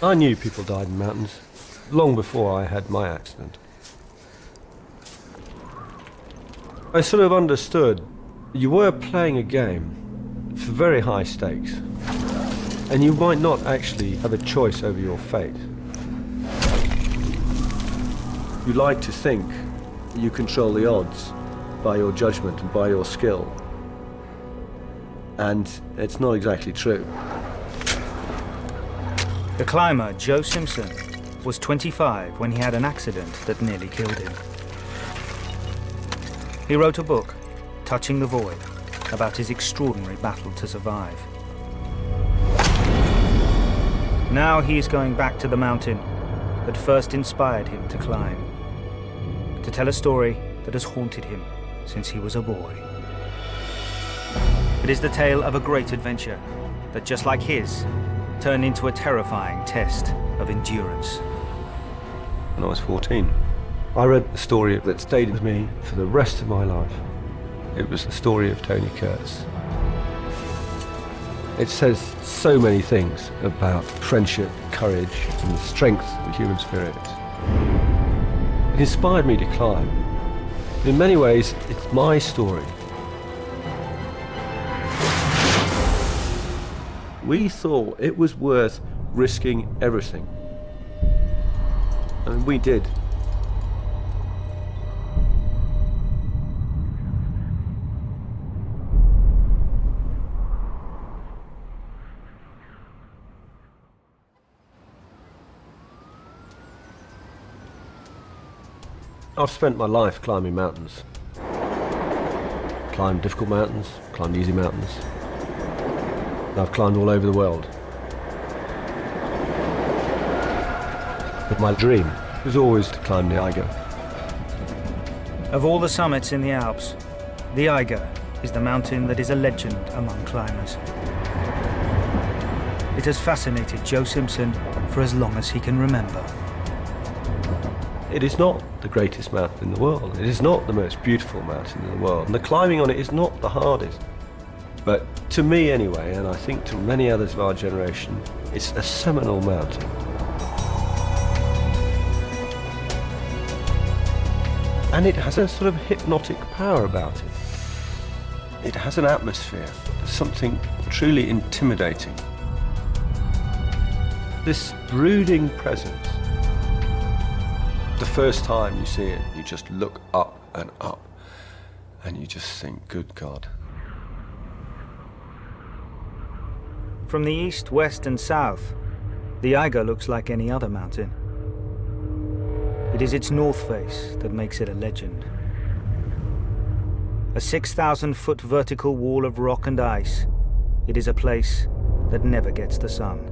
I knew people died in mountains long before I had my accident. I sort of understood you were playing a game for very high stakes, and you might not actually have a choice over your fate. You like to think you control the odds by your judgment and by your skill, and it's not exactly true. The climber, Joe Simpson, was 25 when he had an accident that nearly killed him. He wrote a book, Touching the Void, about his extraordinary battle to survive. Now he is going back to the mountain that first inspired him to climb, to tell a story that has haunted him since he was a boy. It is the tale of a great adventure that, just like his, turned into a terrifying test of endurance. When I was 14, I read a story that stayed with me for the rest of my life. It was the story of Tony Kurtz. It says so many things about friendship, courage, and the strength of the human spirit. It inspired me to climb. In many ways, it's my story. We thought it was worth risking everything. And we did. I've spent my life climbing mountains. Climbed difficult mountains, climbed easy mountains. I've climbed all over the world. But my dream was always to climb the Eiger. Of all the summits in the Alps, the Eiger is the mountain that is a legend among climbers. It has fascinated Joe Simpson for as long as he can remember. It is not the greatest mountain in the world. It is not the most beautiful mountain in the world. And the climbing on it is not the hardest. But to me anyway, and I think to many others of our generation, it's a seminal mountain. And it has a sort of hypnotic power about it. It has an atmosphere, something truly intimidating. This brooding presence. The first time you see it, you just look up, and you just think, good God. From the east, west, and south, the Eiger looks like any other mountain. It is its north face that makes it a legend. A 6,000-foot vertical wall of rock and ice, it is a place that never gets the sun.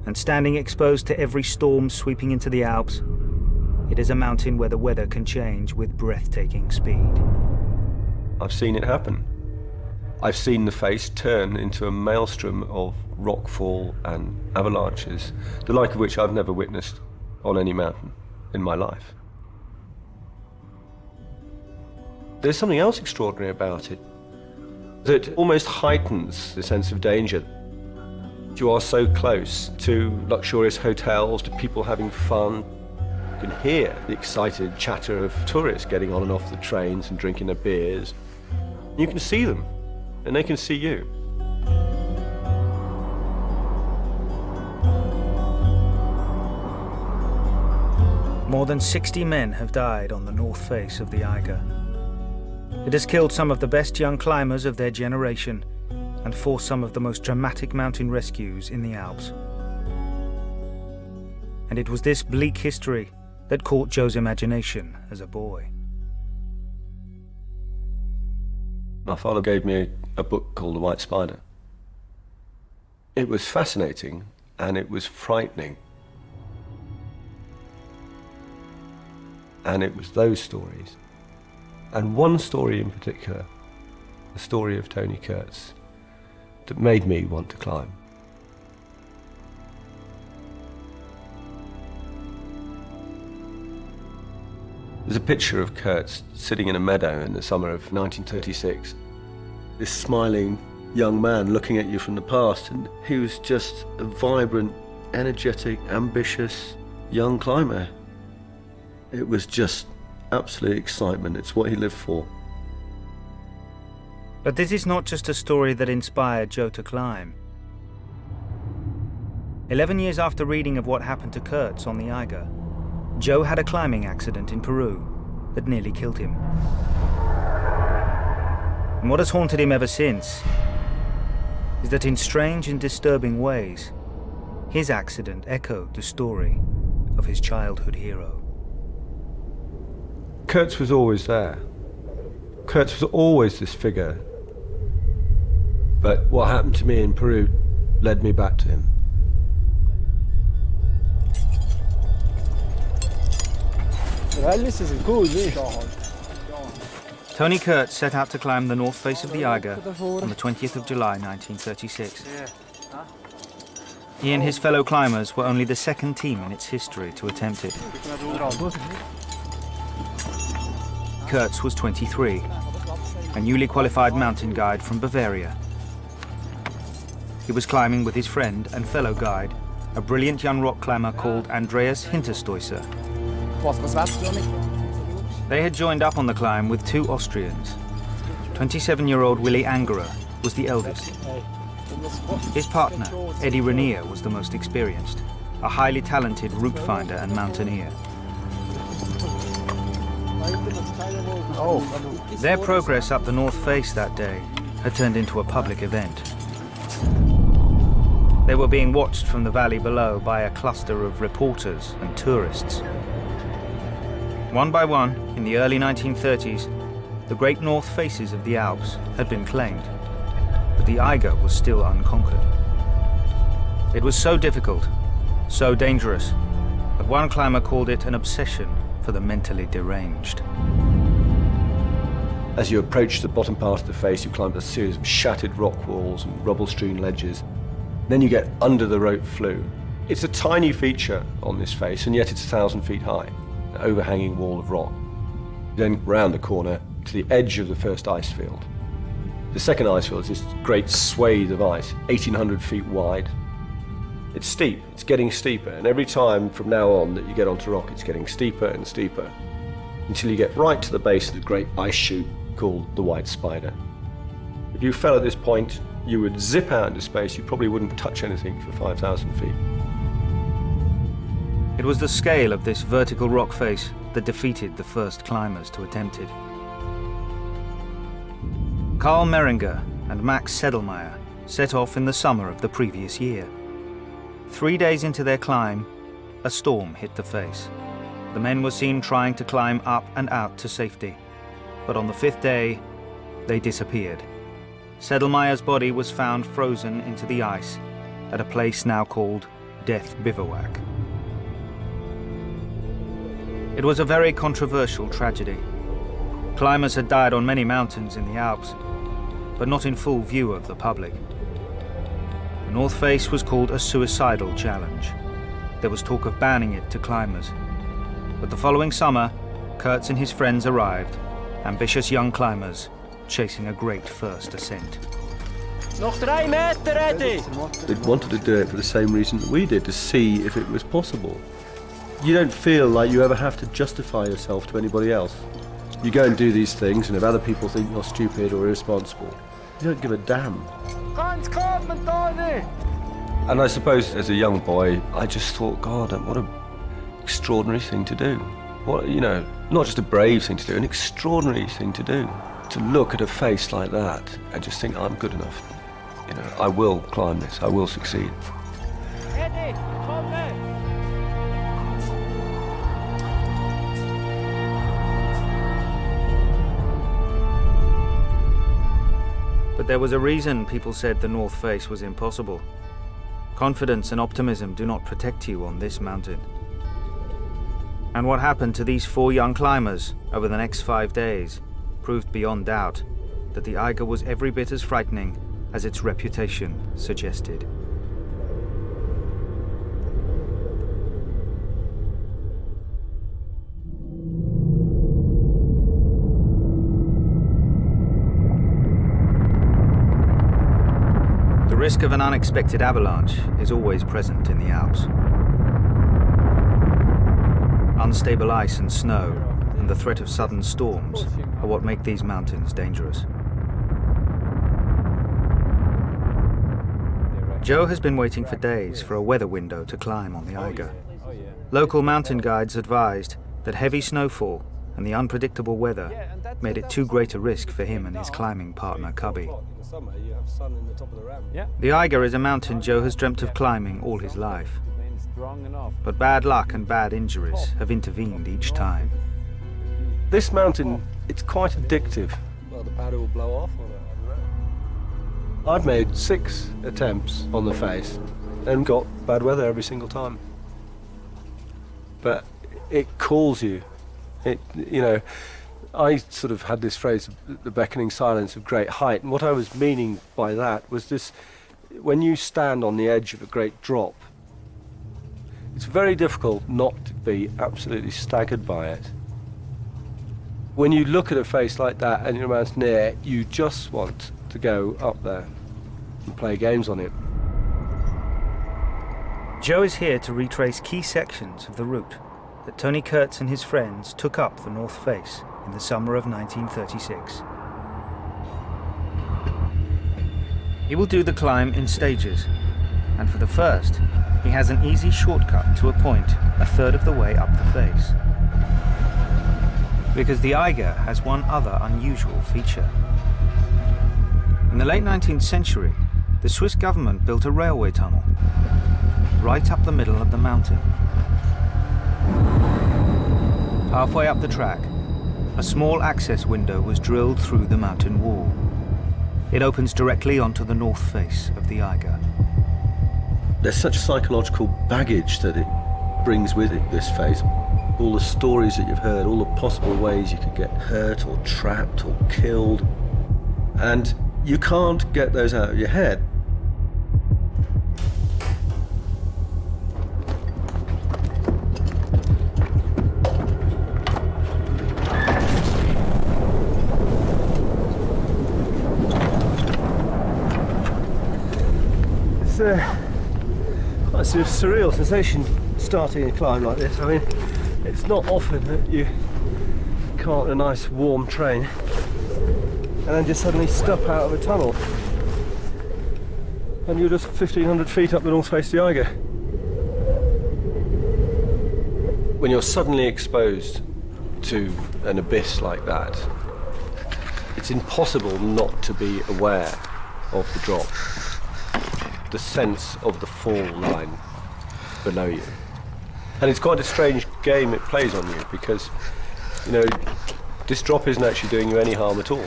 And standing exposed to every storm sweeping into the Alps, it is a mountain where the weather can change with breathtaking speed. I've seen it happen. I've seen the face turn into a maelstrom of rockfall and avalanches, the like of which I've never witnessed on any mountain in my life. There's something else extraordinary about it that almost heightens the sense of danger. You are so close to luxurious hotels, to people having fun. You can hear the excited chatter of tourists getting on and off the trains and drinking their beers. You can see them, and they can see you. More than 60 men have died on the north face of the Eiger. It has killed some of the best young climbers of their generation and forced some of the most dramatic mountain rescues in the Alps. And it was this bleak history that caught Joe's imagination as a boy. My father gave me a book called The White Spider. It was fascinating and it was frightening. And it was those stories, and one story in particular, the story of Tony Kurtz, that made me want to climb. There's a picture of Kurtz sitting in a meadow in the summer of 1936. This smiling young man looking at you from the past, and he was just a vibrant, energetic, ambitious young climber. It was just absolute excitement. It's what he lived for. But this is not just a story that inspired Joe to climb. 11 years after reading of what happened to Kurtz on the Eiger, Joe had a climbing accident in Peru that nearly killed him. And what has haunted him ever since is that in strange and disturbing ways, his accident echoed the story of his childhood hero. Kurtz was always there. Kurtz was always this figure. But what happened to me in Peru led me back to him. Tony Kurtz set out to climb the north face of the Eiger on the 20th of July 1936. He and his fellow climbers were only the second team in its history to attempt it. Kurtz was 23, a newly qualified mountain guide from Bavaria. He was climbing with his friend and fellow guide, a brilliant young rock climber called Andreas Hinterstoisser. They had joined up on the climb with two Austrians. 27-year-old Willy Angerer was the eldest. His partner, Eddie Rainier, was the most experienced, a highly talented route finder and mountaineer. Their progress up the north face that day had turned into a public event. They were being watched from the valley below by a cluster of reporters and tourists. One by one, in the early 1930s, the great north faces of the Alps had been claimed, but the Eiger was still unconquered. It was so difficult, so dangerous, that one climber called it an obsession for the mentally deranged. As you approach the bottom part of the face, you climb a series of shattered rock walls and rubble-strewn ledges. Then you get under the rope flue. It's a tiny feature on this face, and yet it's 1,000 feet high, an overhanging wall of rock. Then round the corner to the edge of the first ice field. The second ice field is this great swathe of ice, 1,800 feet wide. It's steep, it's getting steeper, and every time from now on that you get onto rock, it's getting steeper and steeper, until you get right to the base of the great ice chute called the White Spider. If you fell at this point, you would zip out into space. You probably wouldn't touch anything for 5,000 feet. It was the scale of this vertical rock face that defeated the first climbers to attempt it. Karl Meringer and Max Sedlmayr set off in the summer of the previous year. 3 days into their climb, a storm hit the face. The men were seen trying to climb up and out to safety, but on the 5th day, they disappeared. Sedlmayr's body was found frozen into the ice at a place now called Death Bivouac. It was a very controversial tragedy. Climbers had died on many mountains in the Alps, but not in full view of the public. The North Face was called a suicidal challenge. There was talk of banning it to climbers. But the following summer, Kurtz and his friends arrived, ambitious young climbers chasing a great first ascent. Noch 3 Meter, Eddie! They wanted to do it for the same reason that we did, to see if it was possible. You don't feel like you ever have to justify yourself to anybody else. You go and do these things, and if other people think you're stupid or irresponsible, you don't give a damn. Ganz kommen, Tony! And I suppose as a young boy, I just thought, God, what an extraordinary thing to do. What, not just a brave thing to do, an extraordinary thing to do. To look at a face like that and just think, I'm good enough. I will climb this, I will succeed. Eddie, come back! But there was a reason people said the North Face was impossible. Confidence and optimism do not protect you on this mountain. And what happened to these 4 young climbers over the next 5 days proved beyond doubt that the Eiger was every bit as frightening as its reputation suggested. The risk of an unexpected avalanche is always present in the Alps. Unstable ice and snow, and the threat of sudden storms are what make these mountains dangerous. Joe has been waiting for days for a weather window to climb on the Eiger. Local mountain guides advised that heavy snowfall and the unpredictable weather made it too great a risk for him and his climbing partner Cubby. The Eiger is a mountain Joe has dreamt of climbing all his life. But bad luck and bad injuries have intervened each time. This mountain, it's quite addictive. Well, the powder will blow off. I've made 6 attempts on the face and got bad weather every single time. But it calls you. I sort of had this phrase, the beckoning silence of great height, and what I was meaning by that was this: when you stand on the edge of a great drop, it's very difficult not to be absolutely staggered by it. When you look at a face like that and your man's near, you just want to go up there and play games on it. Joe is here to retrace key sections of the route that Tony Kurtz and his friends took up the North Face in the summer of 1936. He will do the climb in stages, and for the first, he has an easy shortcut to a point a third of the way up the face. Because the Eiger has one other unusual feature. In the late 19th century, the Swiss government built a railway tunnel right up the middle of the mountain. Halfway up the track, a small access window was drilled through the mountain wall. It opens directly onto the north face of the Eiger. There's such psychological baggage that it brings with it, this face. All the stories that you've heard, all the possible ways you could get hurt or trapped or killed. And you can't get those out of your head. It's quite a sort of surreal sensation starting a climb like this. I mean, it's not often that you cart a nice warm train and then just suddenly step out of a tunnel and you're just 1,500 feet up the north face of the Eiger. When you're suddenly exposed to an abyss like that, it's impossible not to be aware of the drop, the sense of the fall line below you. And it's quite a strange game it plays on you because, this drop isn't actually doing you any harm at all.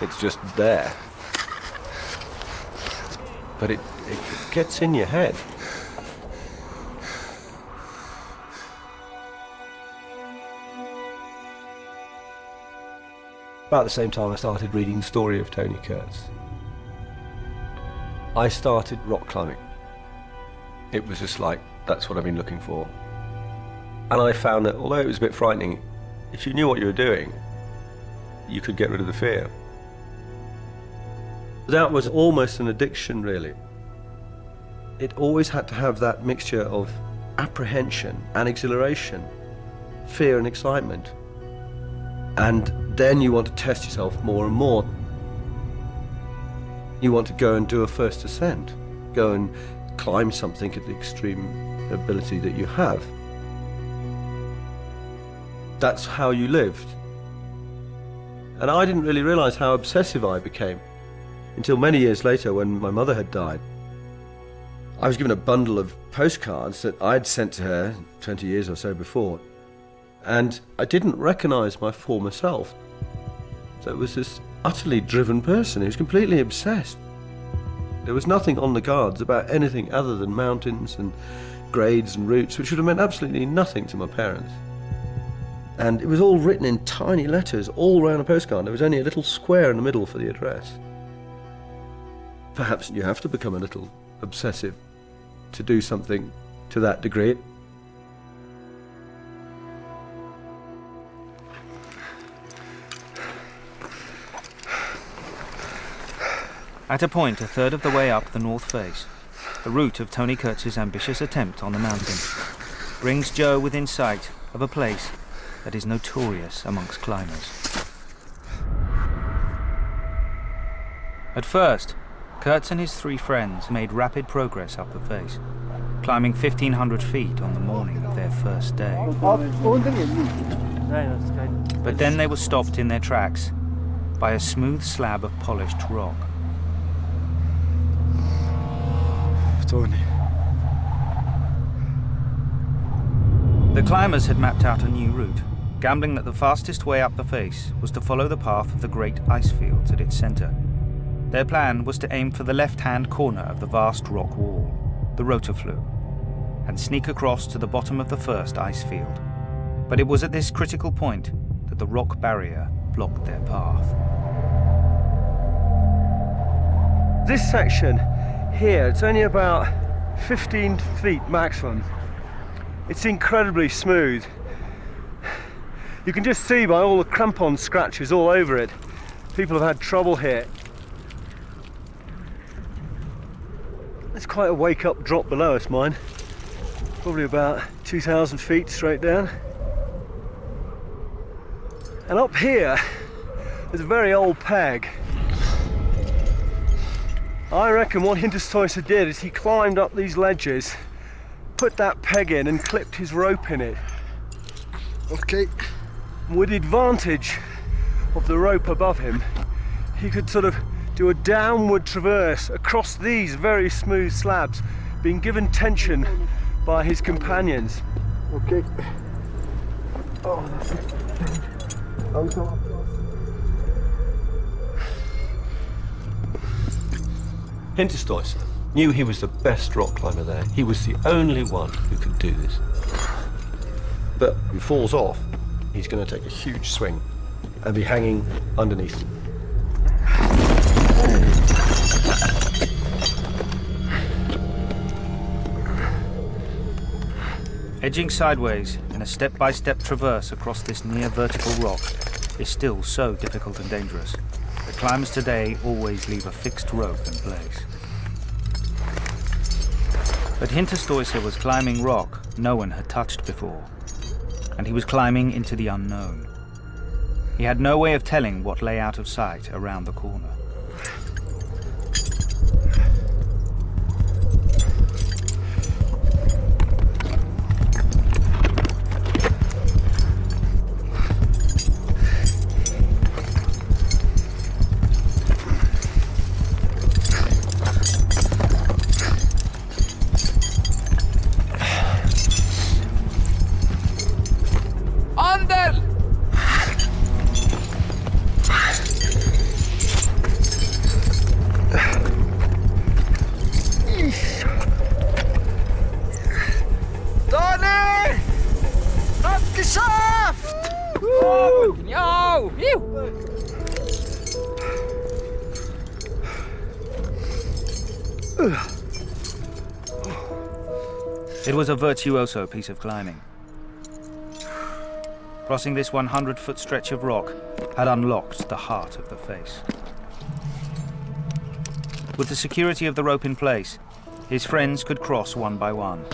It's just there. But it gets in your head. About the same time I started reading the story of Tony Kurtz, I started rock climbing. It was just like, that's what I've been looking for. And I found that although it was a bit frightening, if you knew what you were doing, you could get rid of the fear. That was almost an addiction, really. It always had to have that mixture of apprehension and exhilaration, fear and excitement. And then you want to test yourself more and more. You want to go and do a first ascent, go and climb something at the extreme ability that you have. That's how you lived. And I didn't really realize how obsessive I became until many years later when my mother had died. I was given a bundle of postcards that I'd sent to her 20 years or so before, and I didn't recognize my former self. So it was this utterly driven person who was completely obsessed. There was nothing on the cards about anything other than mountains and grades and routes, which would have meant absolutely nothing to my parents. And it was all written in tiny letters all around a postcard. There was only a little square in the middle for the address. Perhaps you have to become a little obsessive to do something to that degree. At a point a third of the way up the north face, the route of Tony Kurtz's ambitious attempt on the mountain brings Joe within sight of a place that is notorious amongst climbers. At first, Kurtz and his 3 friends made rapid progress up the face, climbing 1,500 feet on the morning of their first day. But then they were stopped in their tracks by a smooth slab of polished rock. Tony. The climbers had mapped out a new route, gambling that the fastest way up the face was to follow the path of the great ice fields at its centre. Their plan was to aim for the left-hand corner of the vast rock wall, the rotorflue, and sneak across to the bottom of the first ice field. But it was at this critical point that the rock barrier blocked their path. This section here, it's only about 15 feet maximum. It's incredibly smooth. You can just see by all the crampon scratches all over it. People have had trouble here. It's quite a wake-up drop below us, mine. Probably about 2,000 feet straight down. And up here, there's a very old peg. I reckon what Hinterstoicer did is he climbed up these ledges, put that peg in and clipped his rope in it. Okay. With the advantage of the rope above him, he could sort of do a downward traverse across these very smooth slabs, being given tension by his companions. Okay. Oh, that's it. Hinterstoicer knew he was the best rock climber there. He was the only one who could do this. But if he falls off, he's going to take a huge swing and be hanging underneath. Edging sideways in a step-by-step traverse across this near-vertical rock is still so difficult and dangerous that climbers today always leave a fixed rope in place. But Hinterstoicer was climbing rock no one had touched before, and he was climbing into the unknown. He had no way of telling what lay out of sight around the corner. It was a virtuoso piece of climbing. Crossing this 100-foot stretch of rock had unlocked the heart of the face. With the security of the rope in place, his friends could cross one by one.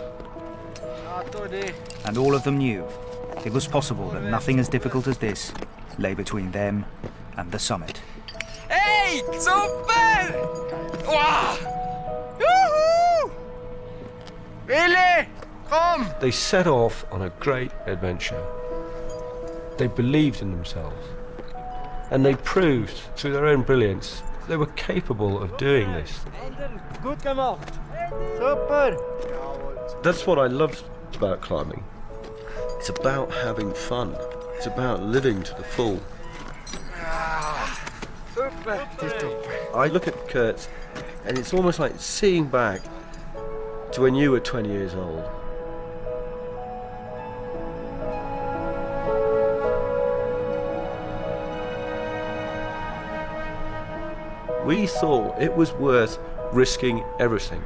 And all of them knew it was possible that nothing as difficult as this lay between them and the summit. Hey, super! Wow! Yoo-hoo! Billy, come! They set off on a great adventure. They believed in themselves, and they proved through their own brilliance they were capable of doing this. Gut gemacht. Super. That's what I loved about climbing. It's about having fun. It's about living to the full. I look at Kurtz, and it's almost like seeing back to when you were 20 years old. We thought it was worth risking everything,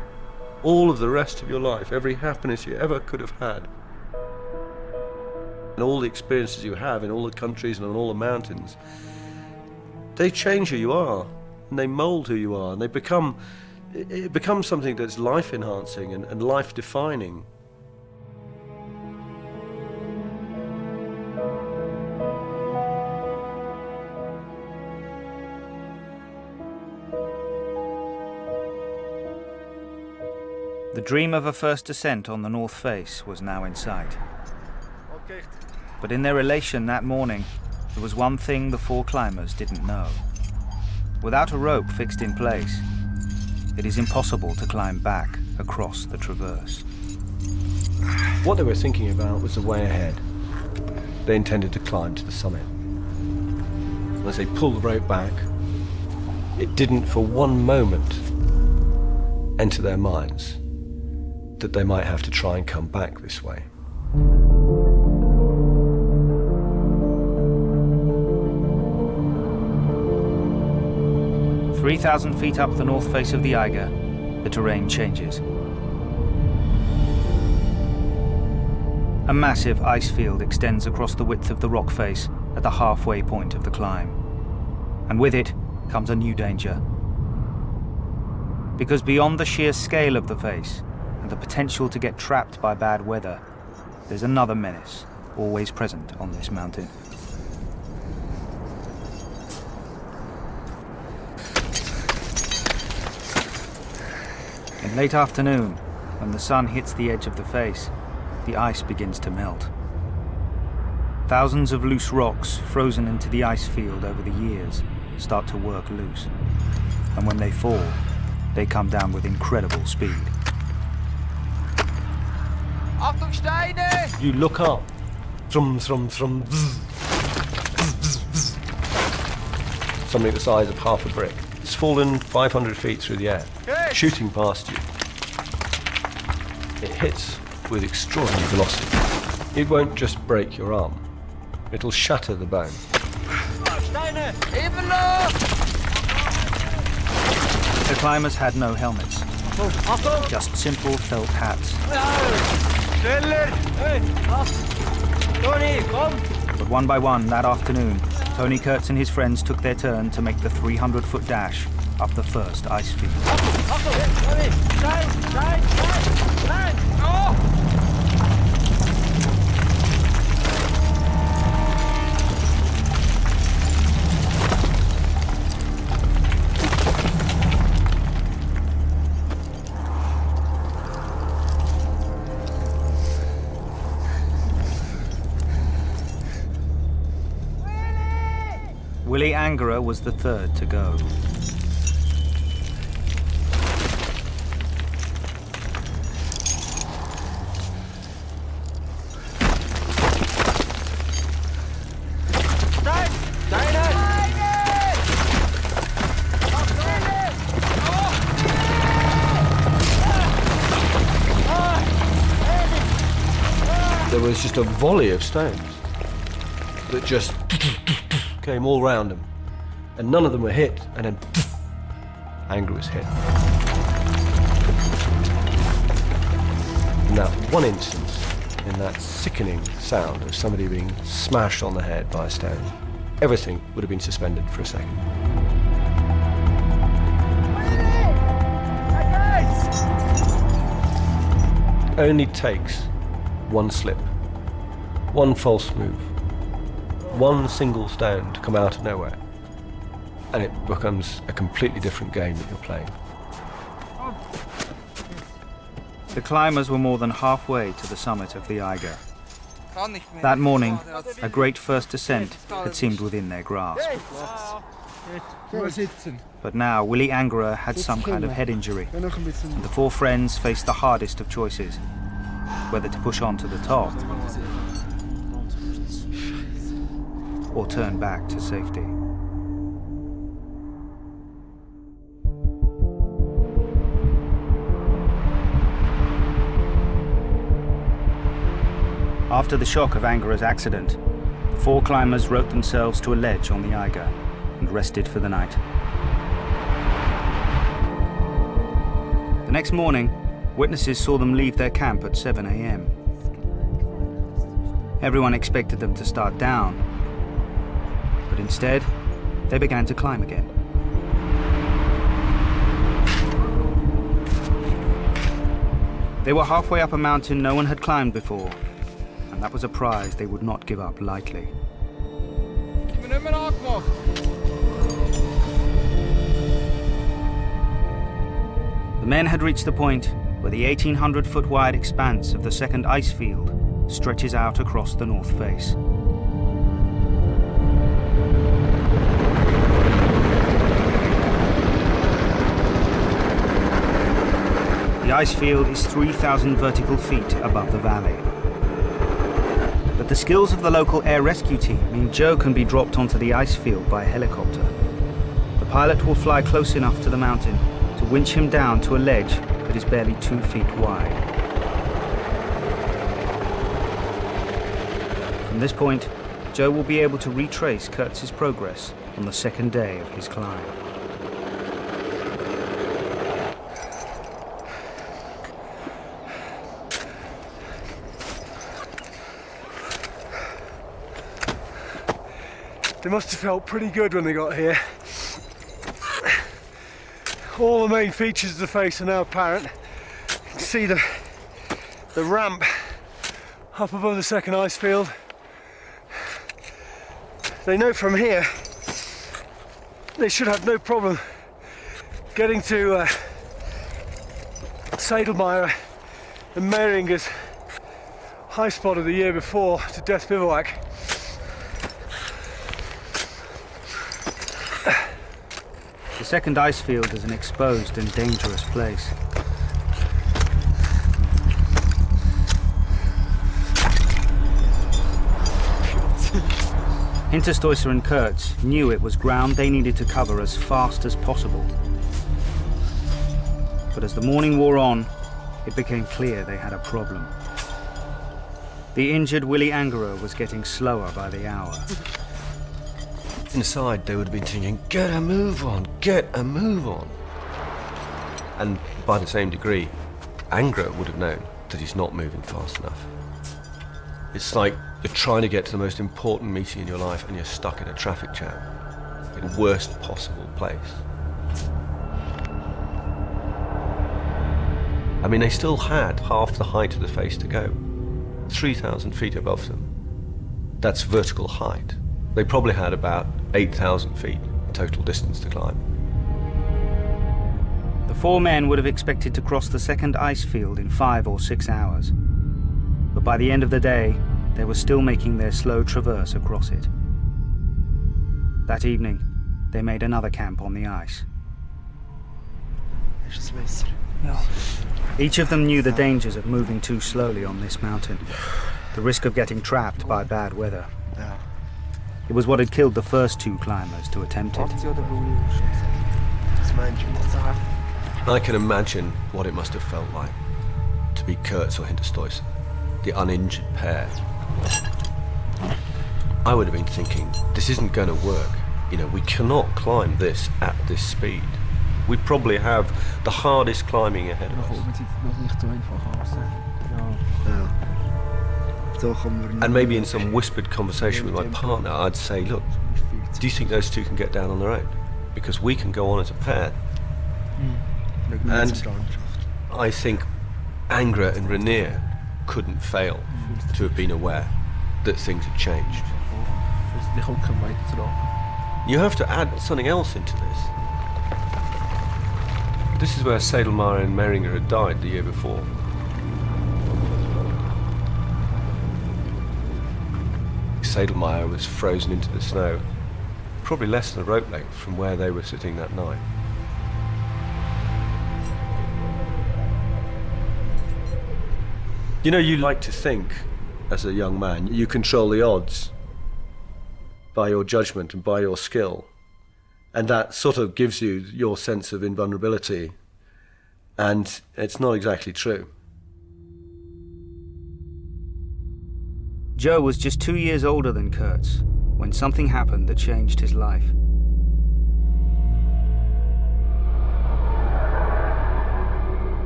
all of the rest of your life, every happiness you ever could have had, and all the experiences you have in all the countries and on all the mountains. They change who you are. and they mould who you are, and it becomes something that's life-enhancing and life-defining. The dream of a first ascent on the North Face was now in sight. But in their elation that morning, there was one thing the four climbers didn't know. Without a rope fixed in place, it is impossible to climb back across the traverse. What they were thinking about was the way ahead. They intended to climb to the summit. As they pulled the rope back, it didn't for one moment enter their minds that they might have to try and come back this way. – 3,000 feet up the north face of the Eiger, the terrain changes. A massive ice field extends across the width of the rock face at the halfway point of the climb. And with it comes a new danger. Because beyond the sheer scale of the face and the potential to get trapped by bad weather, there's another menace always present on this mountain. In late afternoon, when the sun hits the edge of the face, the ice begins to melt. Thousands of loose rocks frozen into the ice field over the years start to work loose. And when they fall, they come down with incredible speed. Achtung, Steine! You look up. Thrum, thrum, thrum. Bzz, bzz, bzz, bzz. Something the size of half a brick. It's fallen 500 feet through the air, shooting past you. It hits with extraordinary velocity. It won't just break your arm. It'll shatter the bone. Steine! Even noch! The climbers had no helmets, just simple felt hats. Schneller! Hey, Tony, komm! But one by one that afternoon, Tony Kurtz and his friends took their turn to make the 300-foot dash up the first ice field. Achtung, Tony! Stein! Oh! Willi Angerer was the third to go. There was just a volley of stones that just came all round them, and none of them were hit, and then Angerer was hit. In that one instance, in that sickening sound of somebody being smashed on the head by a stone, everything would have been suspended for a second. It only takes one slip, one false move, one single stone to come out of nowhere, and it becomes a completely different game that you're playing. The climbers were more than halfway to the summit of the Eiger. That morning, a great first ascent had seemed within their grasp. But now Willi Angerer had some kind of head injury, and the four friends faced the hardest of choices: whether to push on to the top or turn back to safety. After the shock of Angerer's accident, the four climbers roped themselves to a ledge on the Eiger and rested for the night. The next morning, witnesses saw them leave their camp at 7 a.m. Everyone expected them to start down, but instead, they began to climb again. They were halfway up a mountain no one had climbed before, and that was a prize they would not give up lightly. The men had reached the point where the 1,800-foot wide expanse of the second ice field stretches out across the north face. The ice field is 3,000 vertical feet above the valley. But the skills of the local air rescue team mean Joe can be dropped onto the ice field by a helicopter. The pilot will fly close enough to the mountain to winch him down to a ledge that is barely 2 feet wide. From this point, Joe will be able to retrace Kurtz's progress on the second day of his climb. They must have felt pretty good when they got here. All the main features of the face are now apparent. You can see the ramp up above the second ice field. They know from here they should have no problem getting to Sedlmayr and Meiringer's high spot of the year before to Death Bivouac. The second ice field is an exposed and dangerous place. Hinterstoisser and Kurtz knew it was ground they needed to cover as fast as possible. But as the morning wore on, it became clear they had a problem. The injured Willy Angerer was getting slower by the hour. Inside, they would have been thinking, get a move on, get a move on. And by the same degree, Angerer would have known that he's not moving fast enough. It's like you're trying to get to the most important meeting in your life and you're stuck in a traffic jam in the worst possible place. I mean, they still had half the height of the face to go, 3,000 feet above them. That's vertical height. They probably had about 8,000 feet total distance to climb. The four men would have expected to cross the second ice field in 5 or 6 hours. But by the end of the day, they were still making their slow traverse across it. That evening, they made another camp on the ice. Each of them knew the dangers of moving too slowly on this mountain, the risk of getting trapped by bad weather. It was what had killed the first 2 climbers to attempt it. I can imagine what it must have felt like to be Kurtz or Hinterstoisser, the uninjured pair. I would have been thinking, this isn't going to work. You know, we cannot climb this at this speed. We probably have the hardest climbing ahead of us. And maybe in some whispered conversation with my partner, I'd say, look, do you think those 2 can get down on their own? Because we can go on as a pair. And I think Angerer and Rainier couldn't fail to have been aware that things had changed. You have to add something else into this. This is where Sedlmayr and Meiringer had died the year before. Sedlmayr was frozen into the snow, probably less than a rope length from where they were sitting that night. You know, you like to think, as a young man, you control the odds by your judgment and by your skill. And that sort of gives you your sense of invulnerability. And it's not exactly true. Joe was just 2 years older than Kurtz when something happened that changed his life.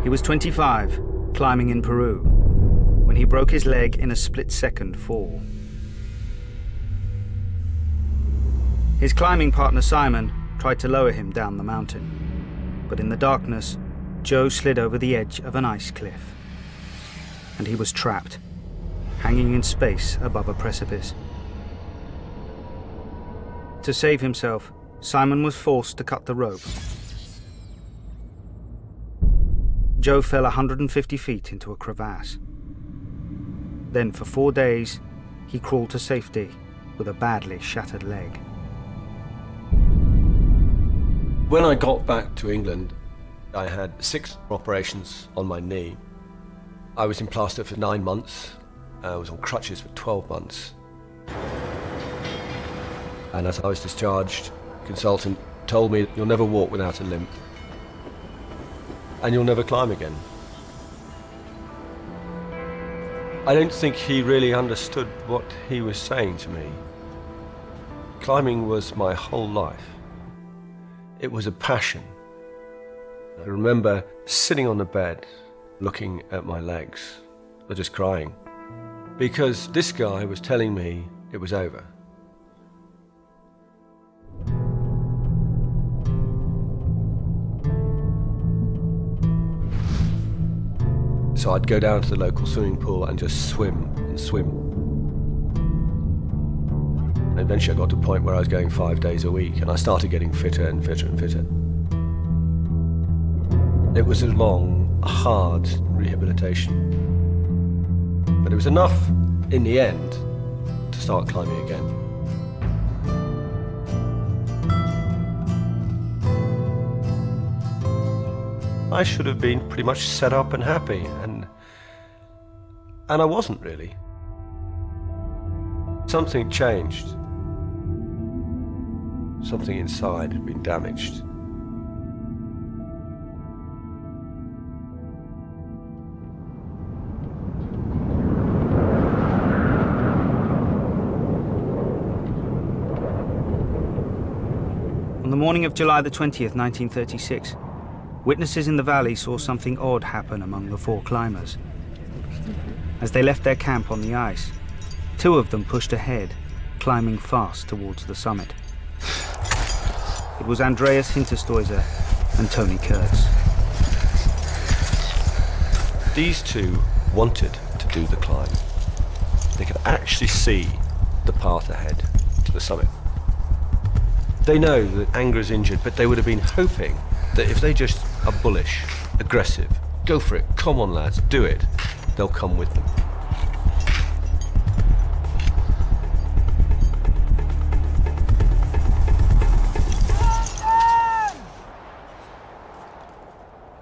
He was 25, climbing in Peru, when he broke his leg in a split-second fall. His climbing partner Simon tried to lower him down the mountain, but in the darkness, Joe slid over the edge of an ice cliff. and he was trapped, hanging in space above a precipice. To save himself, Simon was forced to cut the rope. Joe fell 150 feet into a crevasse. Then for 4 days, he crawled to safety with a badly shattered leg. When I got back to England, I had 6 operations on my knee. I was in plaster for 9 months. I was on crutches for 12 months. And as I was discharged, the consultant told me, "You'll never walk without a limp. And you'll never climb again." I don't think he really understood what he was saying to me. Climbing was my whole life. It was a passion. I remember sitting on the bed, looking at my legs, or just crying, because this guy was telling me it was over. So I'd go down to the local swimming pool and just swim and swim. And eventually I got to a point where I was going 5 days a week, and I started getting fitter and fitter and fitter. It was a long, hard rehabilitation. But it was enough, in the end, to start climbing again. I should have been pretty much set up and happy, and I wasn't really. Something changed. Something inside had been damaged. On the morning of July the 20th, 1936, witnesses in the valley saw something odd happen among the 4 climbers. As they left their camp on the ice, 2 of them pushed ahead, climbing fast towards the summit. It was Andreas Hinterstoiser and Tony Kurtz. These 2 wanted to do the climb. They could actually see the path ahead to the summit. They know that Angra's injured, but they would have been hoping that if they just are bullish, aggressive, go for it, come on lads, do it, they'll come with them.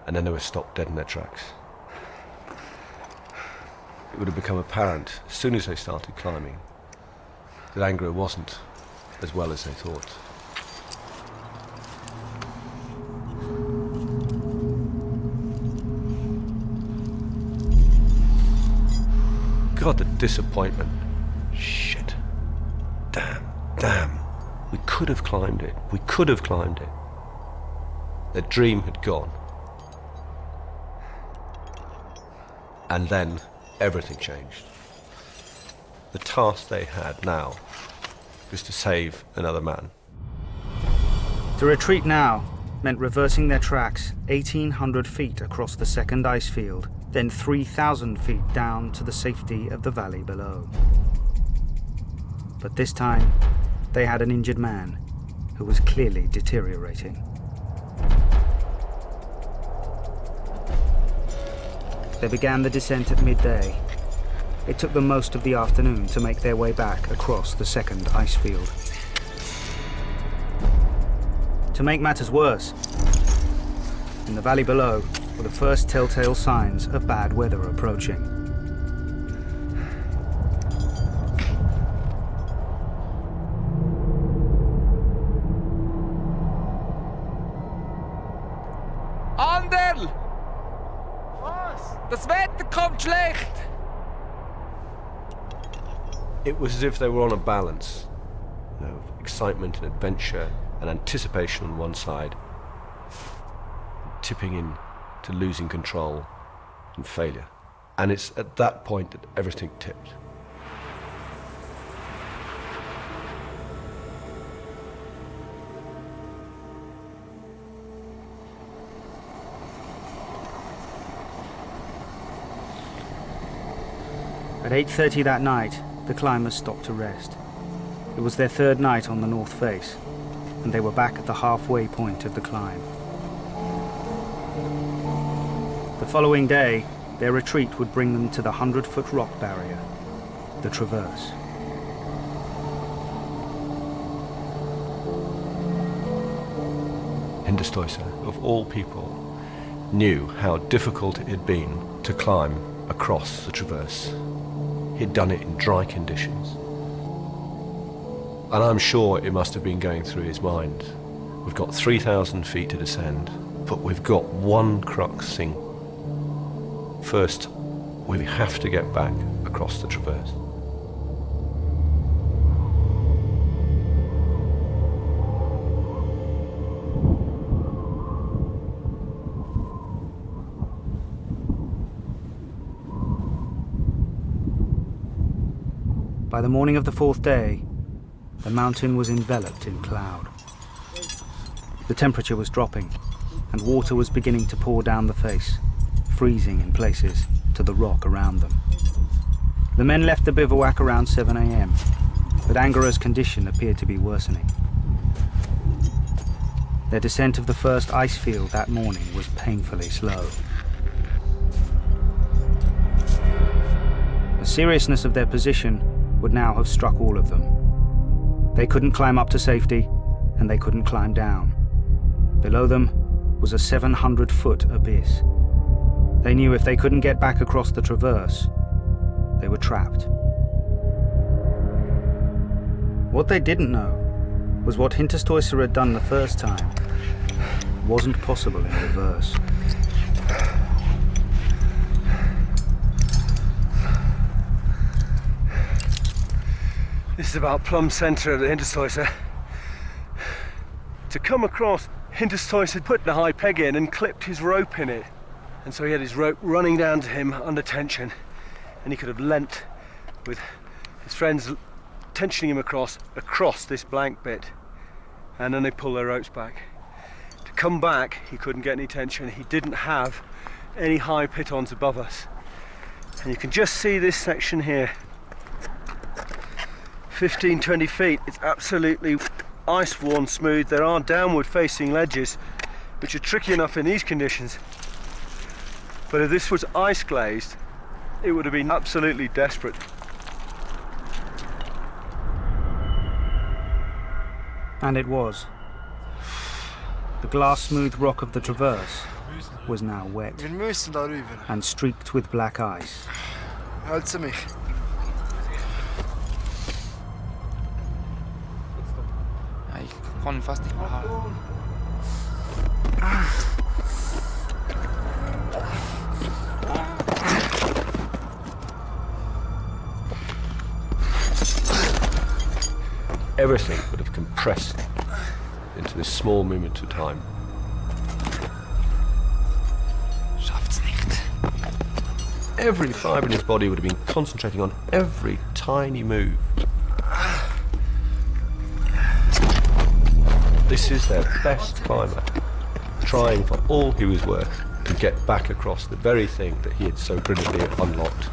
And then they were stopped dead in their tracks. It would have become apparent as soon as they started climbing that Angra wasn't as well as they thought. God, the disappointment. Shit. Damn. We could have climbed it. We could have climbed it. Their dream had gone. And then everything changed. The task they had now was to save another man. To retreat now meant reversing their tracks 1,800 feet across the second ice field, then 3,000 feet down to the safety of the valley below. But this time, they had an injured man who was clearly deteriorating. They began the descent at midday. It took them most of the afternoon to make their way back across the second ice field. To make matters worse, in the valley below were the first telltale signs of bad weather approaching. Anderl! Das Wetter kommt schlecht! It was as if they were on a balance, of excitement and adventure and anticipation on one side, tipping in to losing control and failure. And it's at that point that everything tipped. At 8:30 that night, the climbers stopped to rest. It was their third night on the north face, and they were back at the halfway point of the climb. The following day, their retreat would bring them to the 100-foot rock barrier, the Traverse. Hinterstoicer, of all people, knew how difficult it had been to climb across the Traverse. He'd done it in dry conditions. And I'm sure it must have been going through his mind. We've got 3,000 feet to descend, but we've got one crux thing. First, we have to get back across the Traverse. By the morning of the fourth day, the mountain was enveloped in cloud. The temperature was dropping, and water was beginning to pour down the face, freezing in places to the rock around them. The men left the bivouac around 7 a.m., but Angara's condition appeared to be worsening. Their descent of the first ice field that morning was painfully slow. The seriousness of their position would now have struck all of them. They couldn't climb up to safety, and they couldn't climb down. Below them was a 700-foot abyss. They knew if they couldn't get back across the Traverse, they were trapped. What they didn't know was what Hinterstoicer had done the first time wasn't possible in reverse. This is about plumb centre of the Hinterstoicer. To come across, Hinterstoicer put the high peg in and clipped his rope in it. And so he had his rope running down to him under tension, and he could have leant with his friends tensioning him across this blank bit. And then they pull their ropes back. To come back, he couldn't get any tension. He didn't have any high pitons above us. And you can just see this section here. 15, 20 feet, it's absolutely ice-worn smooth. There are downward facing ledges, which are tricky enough in these conditions. But if this was ice glazed, it would have been absolutely desperate. And it was. The glass-smooth rock of the Traverse was now wet Wir müssen darüber. and streaked with black ice. Hältst du mich? Ich kann fast nicht mehr halten. Everything would have compressed into this small moment of time. Schafft's nicht. Every fibre in his body would have been concentrating on every tiny move. This is their best climber, trying for all he was worth to get back across the very thing that he had so brilliantly unlocked.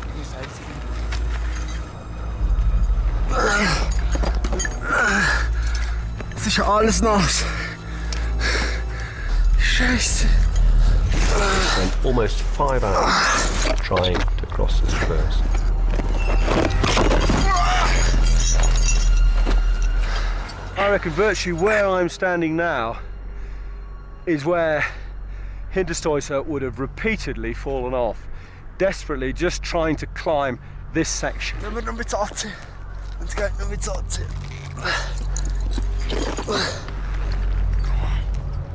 Es ist alles nass. Scheiße. Spent almost 5 hours trying to cross the Traverse. I reckon virtually where I'm standing now is where Hinterstoicer would have repeatedly fallen off, desperately just trying to climb this section. Gehen wir noch mit Atze. Es geht noch mit Atze.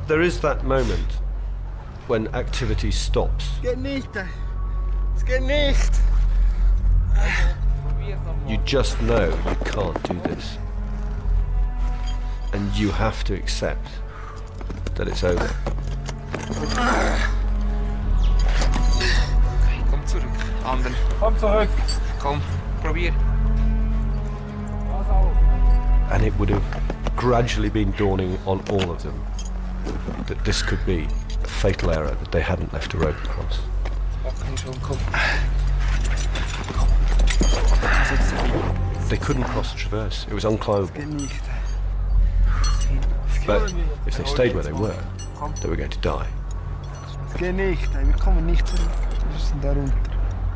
There is that moment when activity stops. Geht nicht. Es geht nicht. You just know you can't do this. And you have to accept that it's over. Komm zurück, Ander. Komm zurück. Komm, probier. And it would have gradually been dawning on all of them that this could be a fatal error, that they hadn't left a rope across. Komm schon, komm. They couldn't cross the traverse. It was unclimbable. Geht nicht. But if they stayed where they were going to die. Es geht nicht. Wir kommen nicht zurück. Wir sind da runter.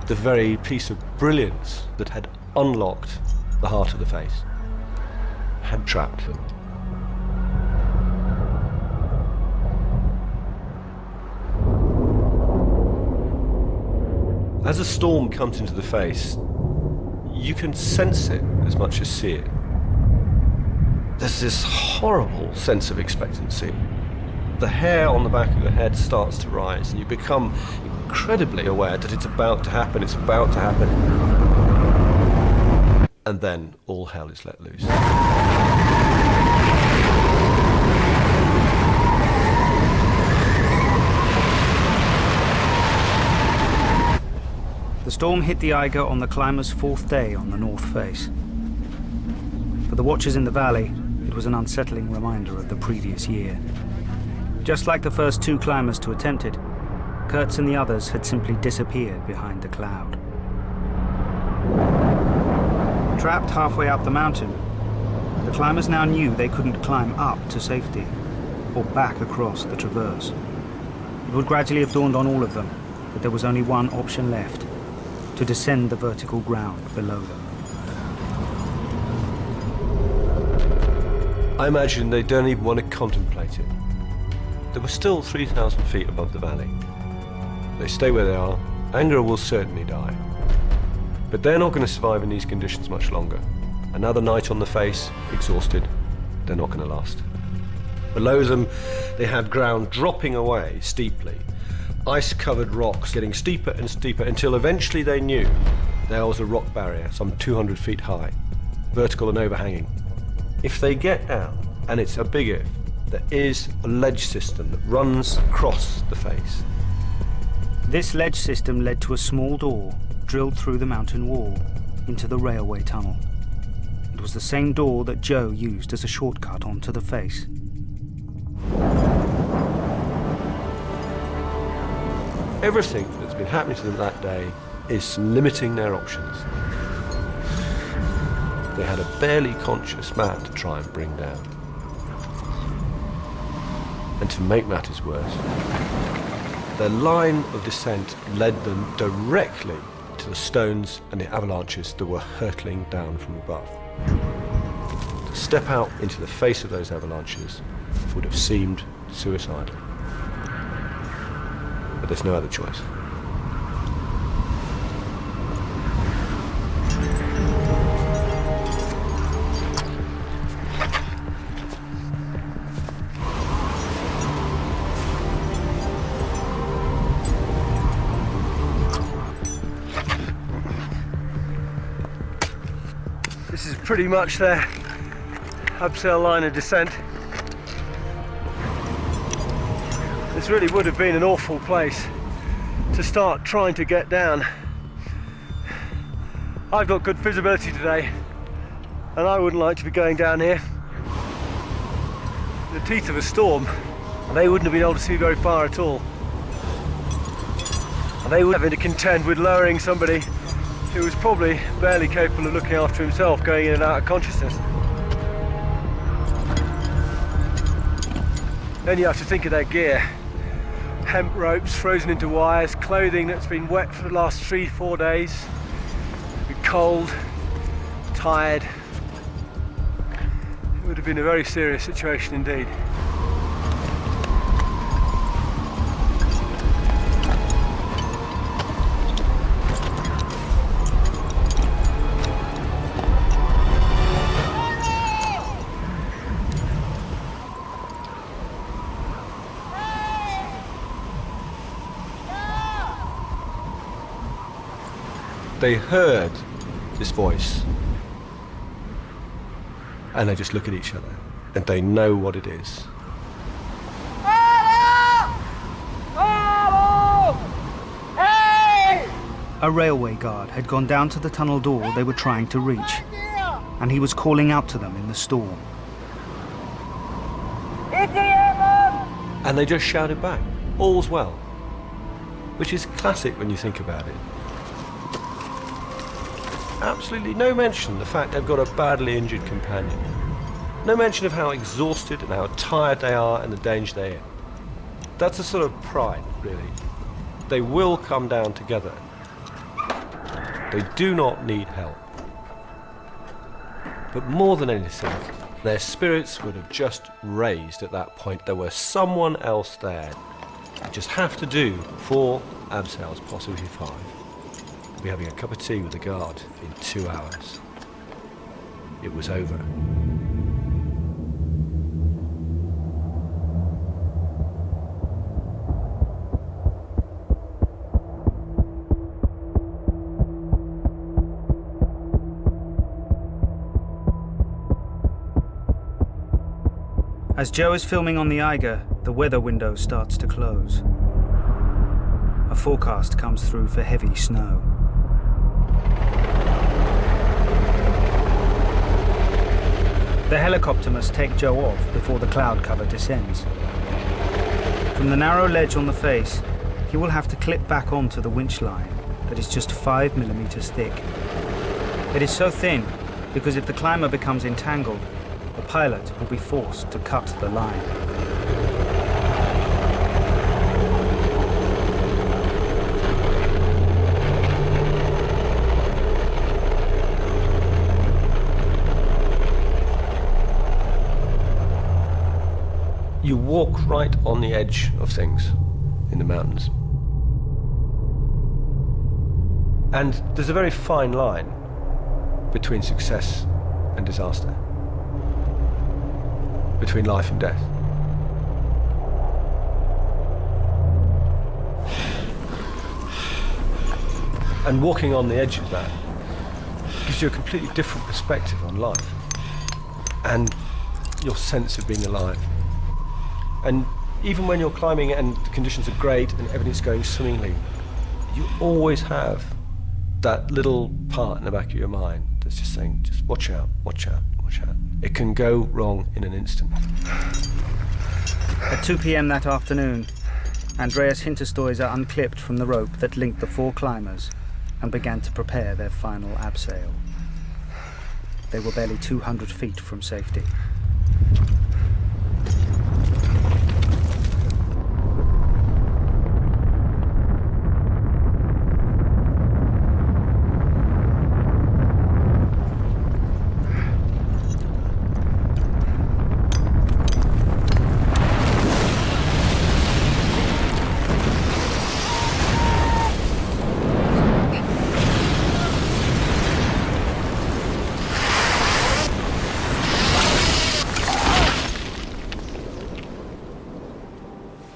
The very piece of brilliance that had unlocked the heart of the face had trapped them. As a storm comes into the face, you can sense it as much as see it. There's this horrible sense of expectancy. The hair on the back of your head starts to rise, and you become incredibly aware that it's about to happen, And then all hell is let loose. The storm hit the Eiger on the climber's 4th day on the north face. For the watchers in the valley, it was an unsettling reminder of the previous year. Just like the first 2 climbers to attempt it, Kurtz and the others had simply disappeared behind the cloud. Trapped halfway up the mountain, the climbers now knew they couldn't climb up to safety or back across the traverse. It would gradually have dawned on all of them that there was only one option left: to descend the vertical ground below them. I imagine they don't even want to contemplate it. They were still 3,000 feet above the valley. They stay where they are, Angra will certainly die. But they're not going to survive in these conditions much longer. Another night on the face, exhausted, they're not going to last. Below them, they had ground dropping away steeply. Ice-covered rocks getting steeper and steeper until eventually they knew there was a rock barrier some 200 feet high, vertical and overhanging. If they get down, and it's a big if, there is a ledge system that runs across the face. This ledge system led to a small door drilled through the mountain wall into the railway tunnel. It was the same door that Joe used as a shortcut onto the face. Everything that's been happening to them that day is limiting their options. They had a barely conscious man to try and bring down. And to make matters worse, their line of descent led them directly to the stones and the avalanches that were hurtling down from above. To step out into the face of those avalanches would have seemed suicidal. But there's no other choice. This is pretty much their abseil line of descent. This really would have been an awful place to start trying to get down. I've got good visibility today, and I wouldn't like to be going down here. In the teeth of a storm, they wouldn't have been able to see very far at all. And they would have to contend with lowering somebody who was probably barely capable of looking after himself, going in and out of consciousness. Then you have to think of their gear. Hemp ropes frozen into wires, clothing that's been wet for the last 3-4 days, been cold, tired. It would have been a very serious situation indeed. They heard this voice, and they just look at each other, and they know what it is. A railway guard had gone down to the tunnel door they were trying to reach, and he was calling out to them in the storm. And they just shouted back, "All's well," which is classic when you think about it. absolutely no mention of the fact they've got a badly injured companion. No mention of how exhausted and how tired they are and the danger they're in. That's a sort of pride, really. They will come down together. They do not need help. But more than anything, their spirits would have just raised at that point. There was someone else there. You just have to do 4 abseils, possibly 5. We'll be having a cup of tea with the guard in 2 hours. It was over. As Joe is filming on the Eiger, the weather window starts to close. A forecast comes through for heavy snow. The helicopter must take Joe off before the cloud cover descends. From the narrow ledge on the face, he will have to clip back onto the winch line that is just 5 millimeters thick. It is so thin because if the climber becomes entangled, the pilot will be forced to cut the line. You walk right on the edge of things in the mountains. And there's a very fine line between success and disaster, between life and death. And walking on the edge of that gives you a completely different perspective on life and your sense of being alive. And even when you're climbing and the conditions are great and everything's going swimmingly, you always have that little part in the back of your mind that's just saying, just watch out, watch out, watch out. It can go wrong in an instant. At 2 p.m. that afternoon, Andreas Hinterstoiser unclipped from the rope that linked the 4 climbers and began to prepare their final abseil. They were barely 200 feet from safety.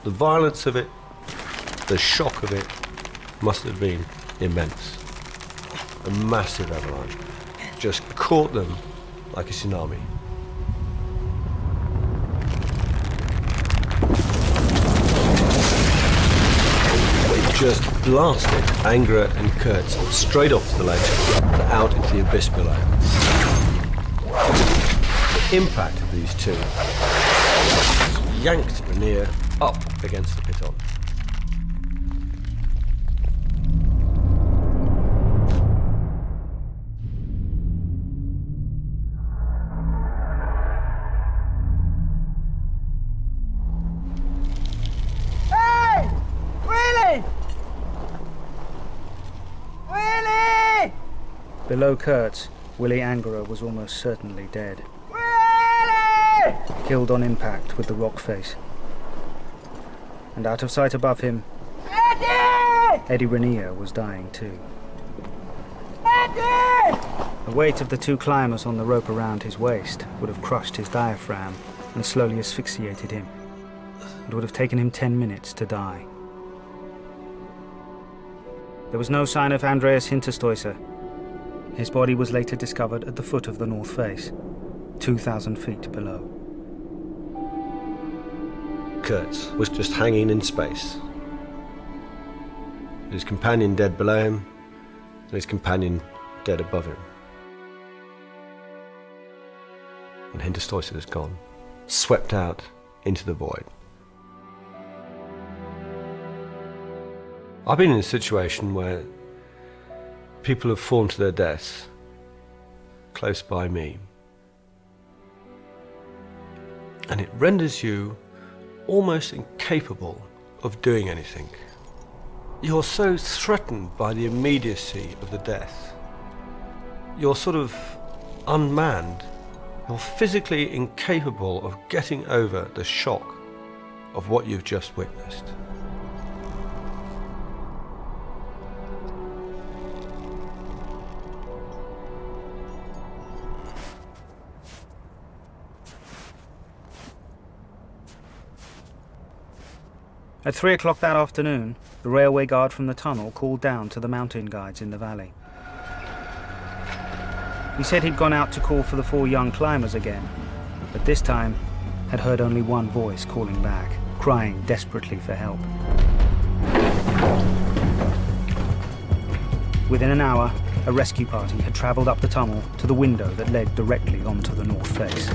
The violence of it, the shock of it, must have been immense. A massive avalanche just caught them like a tsunami. It just blasted Angra and Kurtz straight off the ledge and out into the abyss below. The impact of these two yanked Rainier up against the piton. Hey! Willie! Willie! Below Kurtz, Willie Angara was almost certainly dead, Willie! killed on impact with the rock face. And out of sight above him, Eddie Rainier was dying too. Eddie! The weight of the 2 climbers on the rope around his waist would have crushed his diaphragm and slowly asphyxiated him. It would have taken him 10 minutes to die. There was no sign of Andreas Hinterstoiser. His body was later discovered at the foot of the North Face, 2,000 feet below. Kurtz was just hanging in space. His companion dead below him, and his companion dead above him. And Hinterstoiser is gone, swept out into the void. I've been in a situation where people have fallen to their deaths close by me. And it renders you almost incapable of doing anything. You're so threatened by the immediacy of the death. You're sort of unmanned. You're physically incapable of getting over the shock of what you've just witnessed. At 3 o'clock that afternoon, the railway guard from the tunnel called down to the mountain guides in the valley. He said he'd gone out to call for the 4 young climbers again, but this time had heard only one voice calling back, crying desperately for help. Within an hour, a rescue party had travelled up the tunnel to the window that led directly onto the north face.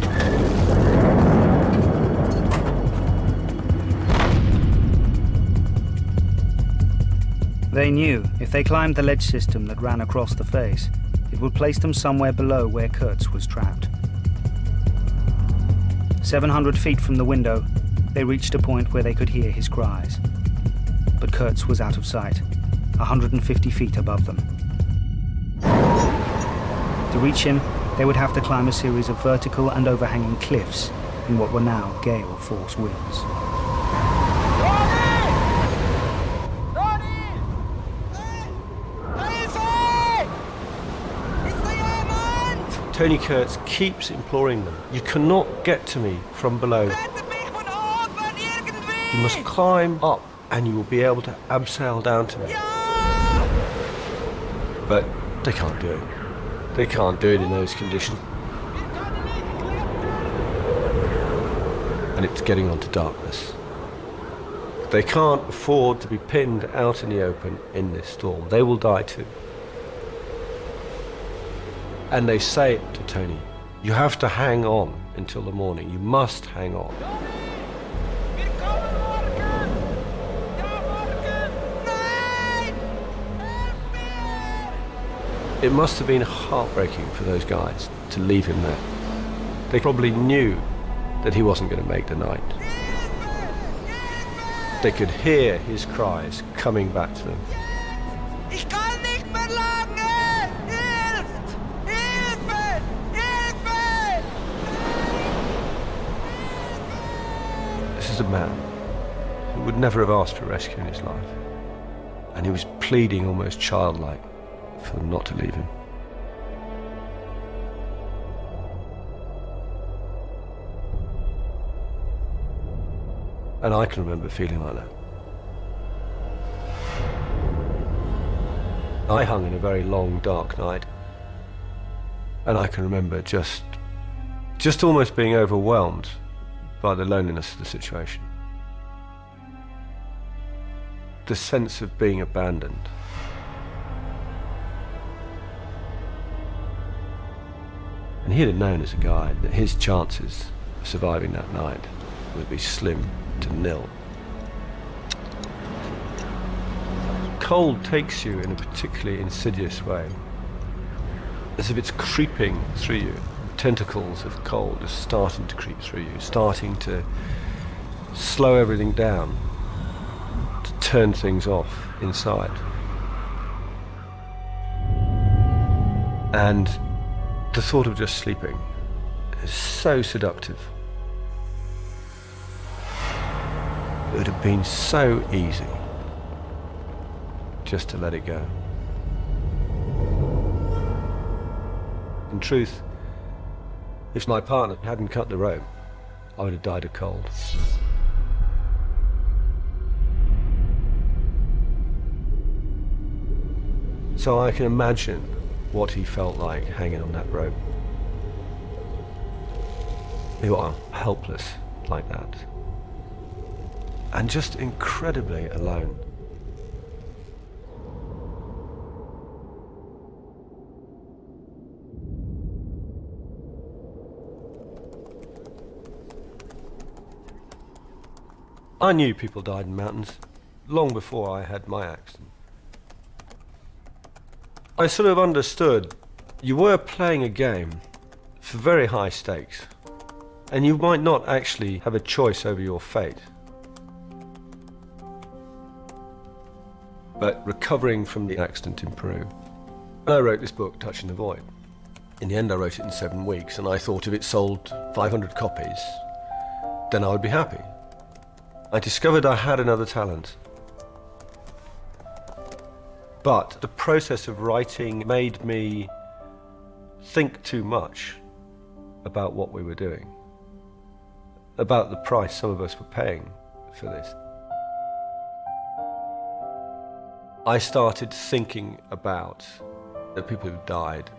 They knew if they climbed the ledge system that ran across the face, it would place them somewhere below where Kurtz was trapped. 700 feet from the window, they reached a point where they could hear his cries. But Kurtz was out of sight, 150 feet above them. To reach him, they would have to climb a series of vertical and overhanging cliffs in what were now gale force winds. Tony Kurtz keeps imploring them, you cannot get to me from below. You must climb up and you will be able to abseil down to me. But they can't do it. They can't do it in those conditions. And it's getting on to darkness. They can't afford to be pinned out in the open in this storm. They will die too. And they say to Tony, you have to hang on until the morning. You must hang on. It must have been heartbreaking for those guys to leave him there. They probably knew that he wasn't going to make the night. They could hear his cries coming back to them. This is a man who would never have asked for rescue in his life. And he was pleading almost childlike for them not to leave him. And I can remember feeling like that. I hung in a very long, dark night. And I can remember just almost being overwhelmed by the loneliness of the situation. The sense of being abandoned. And he'd have known as a guide that his chances of surviving that night would be slim to nil. Cold takes you in a particularly insidious way, as if it's creeping through you. Tentacles of cold are starting to creep through you, starting to slow everything down, to turn things off inside. And the thought of just sleeping is so seductive. It would have been so easy just to let it go. In truth, if my partner hadn't cut the rope, I would have died of cold. So I can imagine what he felt like hanging on that rope. You are helpless like that. And just incredibly alone. I knew people died in mountains long before I had my accident. I sort of understood You were playing a game for very high stakes, and you might not actually have a choice over your fate. But recovering from the accident in Peru, I wrote this book, Touching the Void. In the end, I wrote it in 7 weeks, and I thought if it sold 500 copies, then I would be happy. I discovered I had another talent. But the process of writing made me think too much about what we were doing, about the price some of us were paying for this. I started thinking about the people who died.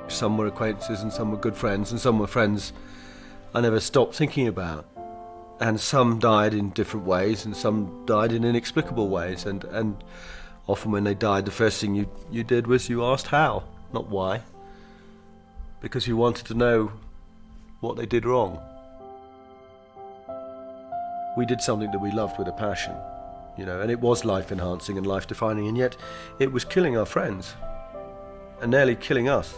Some were acquaintances and some were good friends and some were friends I never stopped thinking about. And some died in different ways and some died in inexplicable ways. And often when they died, the first thing you did was you asked how, not why. Because you wanted to know what they did wrong. We did something that we loved with a passion, you know, and it was life-enhancing and life-defining, and yet it was killing our friends and nearly killing us.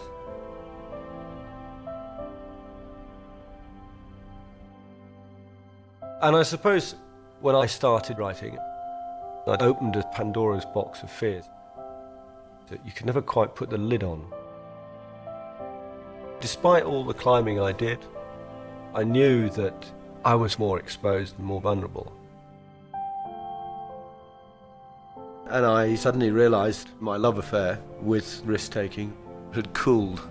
And I suppose when I started writing, I opened a Pandora's box of fears that you could never quite put the lid on. Despite all the climbing I did, I knew that I was more exposed and more vulnerable. And I suddenly realized my love affair with risk-taking had cooled.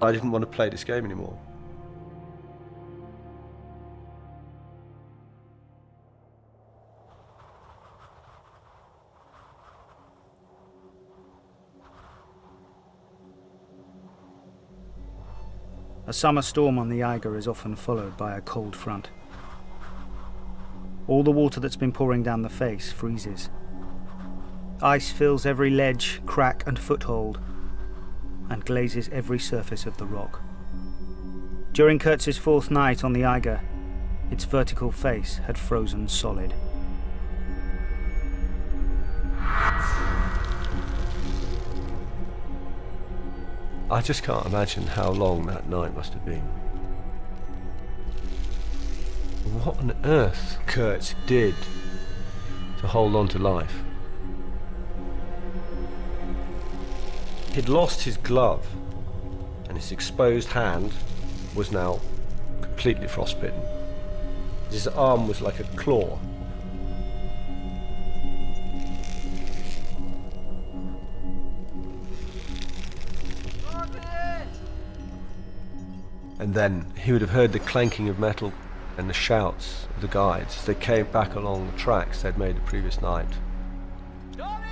I didn't want to play this game anymore. A summer storm on the Eiger is often followed by a cold front. All the water that's been pouring down the face freezes. Ice fills every ledge, crack and foothold, and glazes every surface of the rock. During Kurtz's 4th night on the Eiger, its vertical face had frozen solid. I just can't imagine how long that night must have been. What on earth Kurtz did to hold on to life. He'd lost his glove, and his exposed hand was now completely frostbitten. His arm was like a claw. And then he would have heard the clanking of metal and the shouts of the guides as they came back along the tracks they'd made the previous night. Johnny!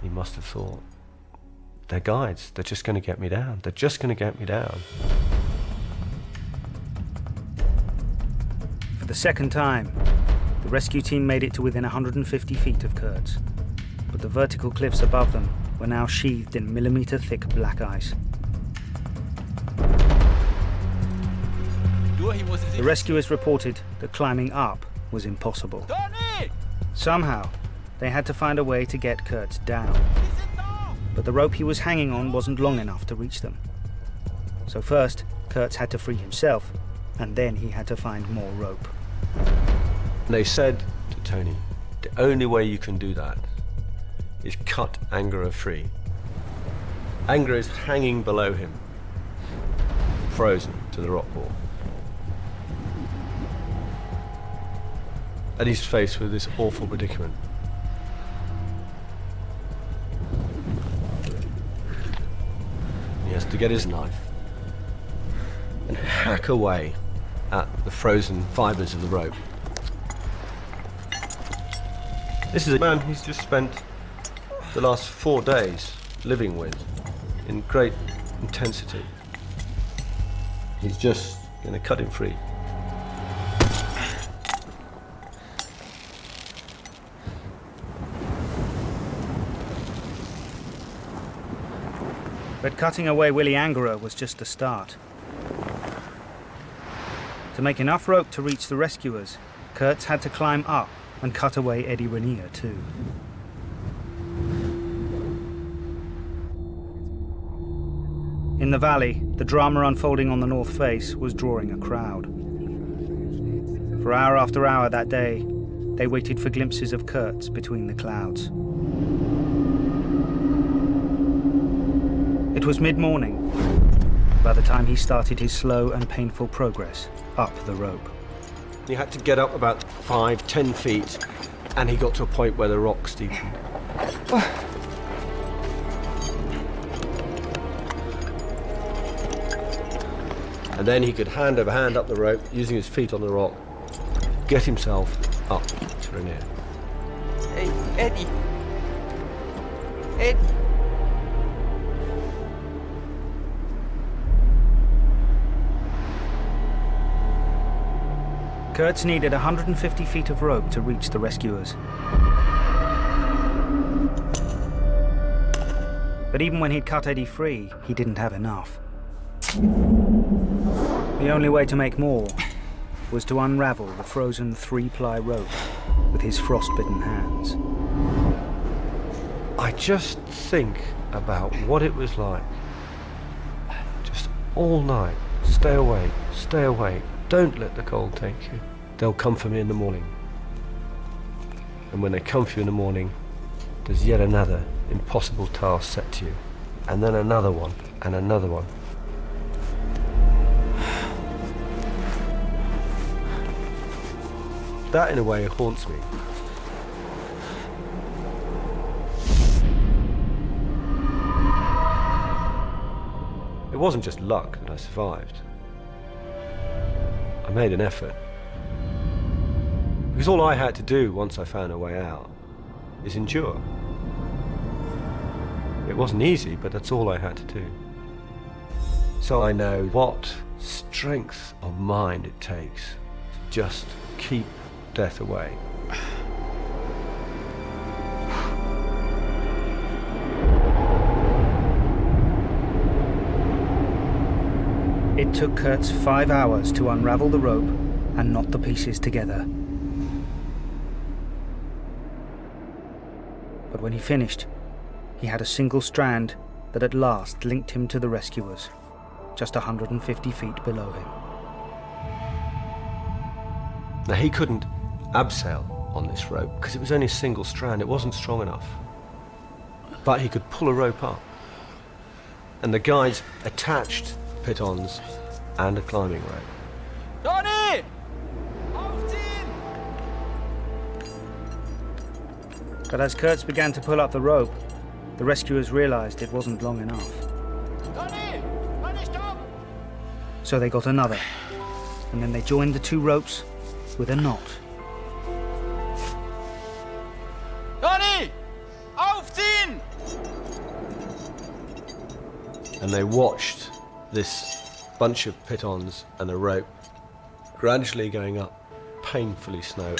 He must have thought, they're guides, they're just going to get me down, they're just going to get me down. For the second time, the rescue team made it to within 150 feet of Kurtz, but the vertical cliffs above them were now sheathed in millimetre-thick black ice. The rescuers reported that climbing up was impossible. Somehow, they had to find a way to get Kurtz down. But the rope he was hanging on wasn't long enough to reach them. So first, Kurtz had to free himself, and then he had to find more rope. They said to Tony, the only way you can do that is cut Angara free. Angara is hanging below him, frozen to the rock wall. And he's faced with this awful predicament. He has to get his knife and hack away at the frozen fibres of the rope. This is a man he's just spent the last 4 days living with in great intensity. He's just going to cut him free. But cutting away Willie Angara was just the start. To make enough rope to reach the rescuers, Kurtz had to climb up and cut away Eddie Rainier too. In the valley, the drama unfolding on the north face was drawing a crowd. For hour after hour that day, they waited for glimpses of Kurtz between the clouds. It was mid-morning by the time he started his slow and painful progress up the rope. He had to get up about 5-10 feet, and he got to a point where the rock steepened. And then he could hand over hand up the rope, using his feet on the rock, get himself up to Rainier. Hey, Eddie! Eddie! Kurtz needed 150 feet of rope to reach the rescuers. But even when he'd cut Eddie free, he didn't have enough. The only way to make more was to unravel the frozen 3-ply rope with his frostbitten hands. I just think about what it was like. Just all night, stay awake, don't let the cold take you. They'll come for me in the morning. And when they come for you in the morning, there's yet another impossible task set to you. And then another one, and another one. That, in a way, haunts me. It wasn't just luck that I survived. I made an effort. Because all I had to do once I found a way out is endure. It wasn't easy, but that's all I had to do. So I know what strength of mind it takes to just keep death away. It took Kurtz 5 hours to unravel the rope and knot the pieces together. But when he finished, he had a single strand that at last linked him to the rescuers, just 150 feet below him. Now, he couldn't abseil on this rope because it was only a single strand. It wasn't strong enough. But he could pull a rope up. And the guides attached pitons and a climbing rope. Johnny! Aufziehen! But as Kurtz began to pull up the rope, the rescuers realized it wasn't long enough. Johnny! Johnny, stop! So they got another, and then they joined the two ropes with a knot. Johnny! Aufziehen! And they watched this bunch of pitons and the rope gradually going up, painfully slow.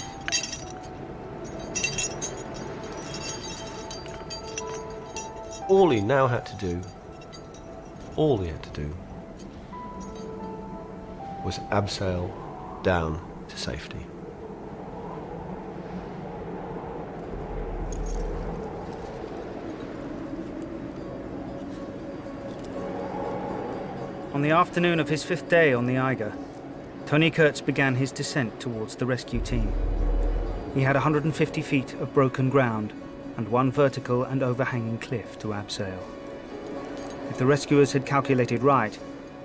All he now had to do, was abseil down to safety. On the afternoon of his 5th day on the Eiger, Tony Kurtz began his descent towards the rescue team. He had 150 feet of broken ground and one vertical and overhanging cliff to abseil. If the rescuers had calculated right,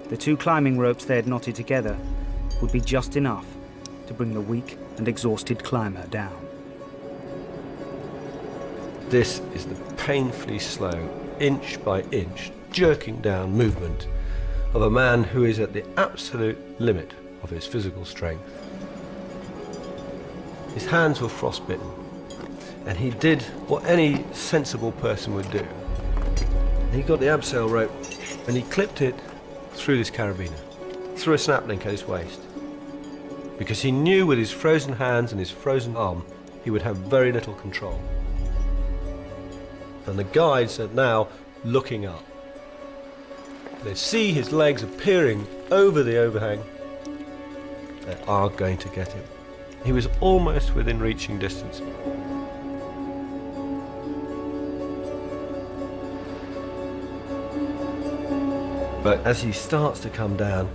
the two climbing ropes they had knotted together would be just enough to bring the weak and exhausted climber down. This is the painfully slow, inch by inch, jerking down movement of a man who is at the absolute limit of his physical strength. His hands were frostbitten, and he did what any sensible person would do. He got the abseil rope and he clipped it through this carabiner, through a snap link at his waist, because he knew with his frozen hands and his frozen arm he would have very little control. And the guides are now looking up. They see his legs appearing over the overhang. They are going to get him. He was almost within reaching distance. But as he starts to come down,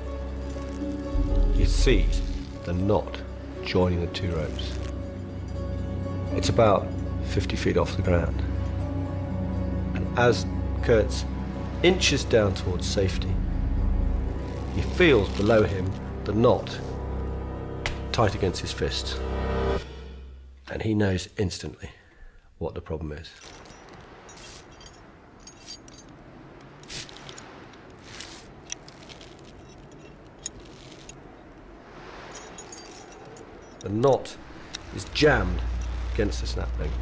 he sees the knot joining the two ropes. It's about 50 feet off the ground. And as Kurtz inches down towards safety, he feels below him the knot tight against his fist. And he knows instantly what the problem is. The knot is jammed against the snap link.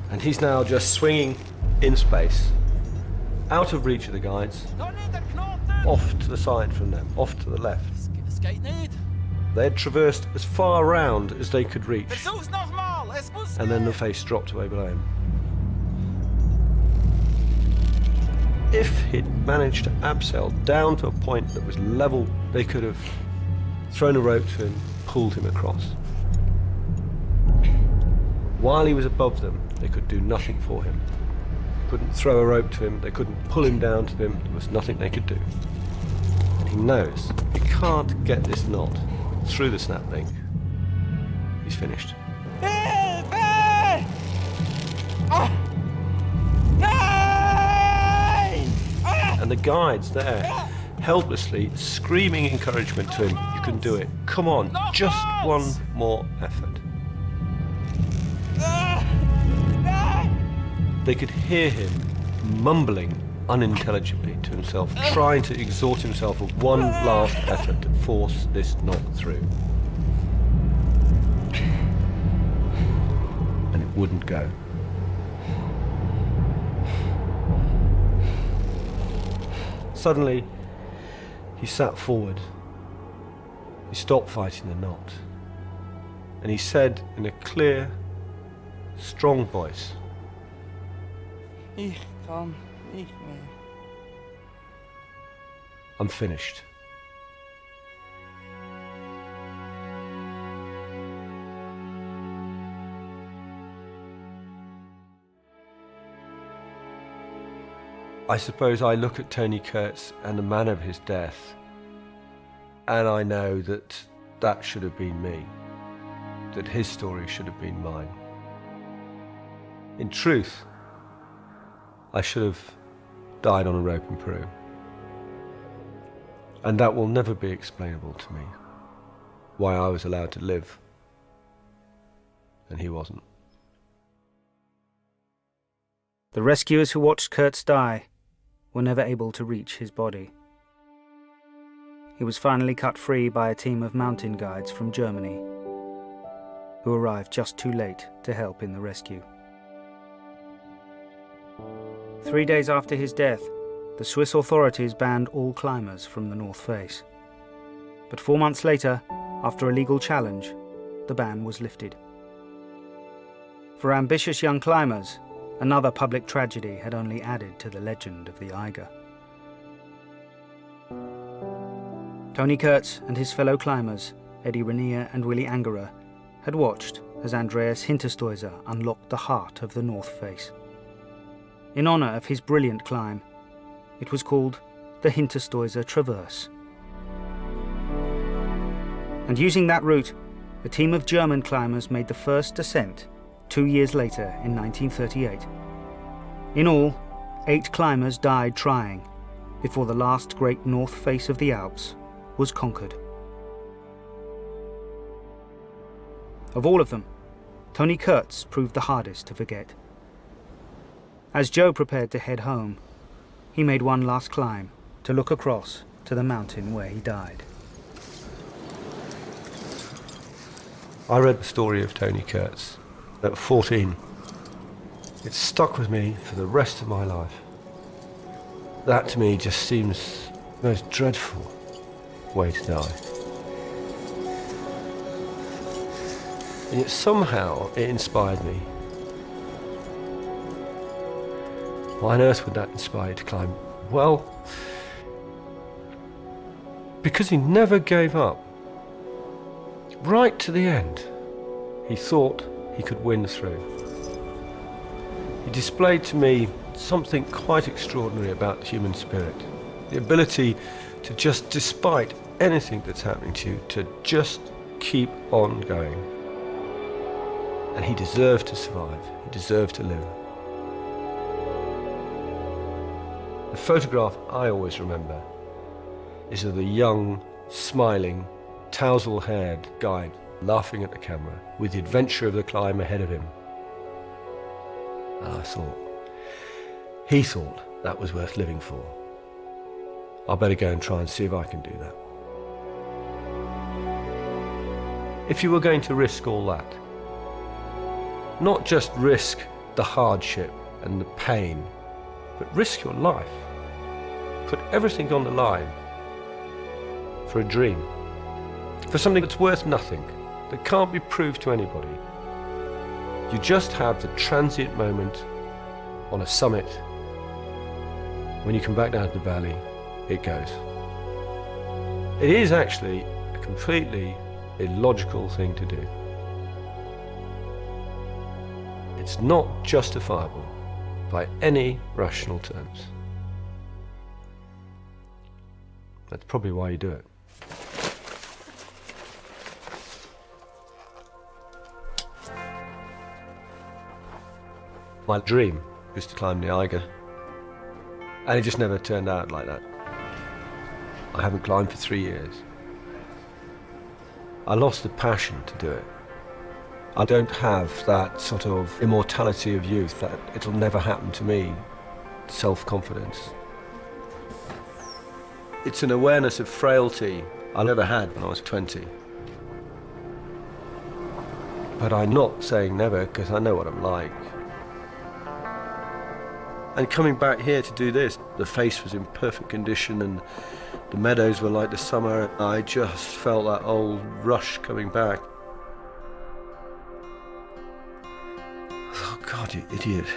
And he's now just swinging in space, out of reach of the guides, off to the side from them, off to the left. They had traversed as far around as they could reach, and then the face dropped away below him. If he'd managed to abseil down to a point that was level, they could have thrown a rope to him, pulled him across. While he was above them, they could do nothing for him. They couldn't throw a rope to him, they couldn't pull him down to them, there was nothing they could do. And he knows if he can't get this knot through the snap link, he's finished. And the guides there, helplessly screaming encouragement to him, you can do it, come on, just one more effort. They could hear him mumbling unintelligibly to himself, trying to exhort himself of one last effort to force this knot through. And it wouldn't go. Suddenly, he sat forward. He stopped fighting the knot. And he said in a clear, strong voice, Ich kann nicht mehr. I'm finished. I suppose I look at Tony Kurtz and the manner of his death, and I know that that should have been me, that his story should have been mine. In truth, I should have died on a rope in Peru. And that will never be explainable to me, why I was allowed to live and he wasn't. The rescuers who watched Kurtz die were never able to reach his body. He was finally cut free by a team of mountain guides from Germany, who arrived just too late to help in the rescue. 3 days after his death, the Swiss authorities banned all climbers from the North Face. But 4 months later, after a legal challenge, the ban was lifted. For ambitious young climbers, another public tragedy had only added to the legend of the Eiger. Tony Kurtz and his fellow climbers, Eddie Rainier and Willy Angerer, had watched as Andreas Hinterstoiser unlocked the heart of the North Face. In honour of his brilliant climb, it was called the Hinterstoiser Traverse. And using that route, a team of German climbers made the first descent 2 years later in 1938. In all, 8 climbers died trying before the last great North Face of the Alps was conquered. Of all of them, Tony Kurtz proved the hardest to forget. As Joe prepared to head home, he made one last climb to look across to the mountain where he died. I read the story of Tony Kurtz at 14. It stuck with me for the rest of my life. That to me just seems the most dreadful way to die. And yet somehow it inspired me. Why on earth would that inspire you to climb? Well, because he never gave up. Right to the end, he thought he could win through. He displayed to me something quite extraordinary about the human spirit. The ability to just, despite anything that's happening to you, to just keep on going. And he deserved to survive. He deserved to live. The photograph I always remember is of the young, smiling, tousle-haired guide laughing at the camera with the adventure of the climb ahead of him. And I thought, he thought that was worth living for. I better go and try and see if I can do that. If you were going to risk all that, not just risk the hardship and the pain, but risk your life. Put everything on the line for a dream, for something that's worth nothing, that can't be proved to anybody. You just have the transient moment on a summit. When you come back down to the valley, it goes. It is actually a completely illogical thing to do. It's not justifiable by any rational terms. That's probably why you do it. My dream was to climb the Abegglen, and it just never turned out like that. I haven't climbed for 3 years. I lost the passion to do it. I don't have that sort of immortality of youth, that it'll never happen to me, self-confidence. It's an awareness of frailty I never had when I was 20. But I'm not saying never, because I know what I'm like. And coming back here to do this, the face was in perfect condition and the meadows were like the summer. I just felt that old rush coming back. Oh God, you idiot.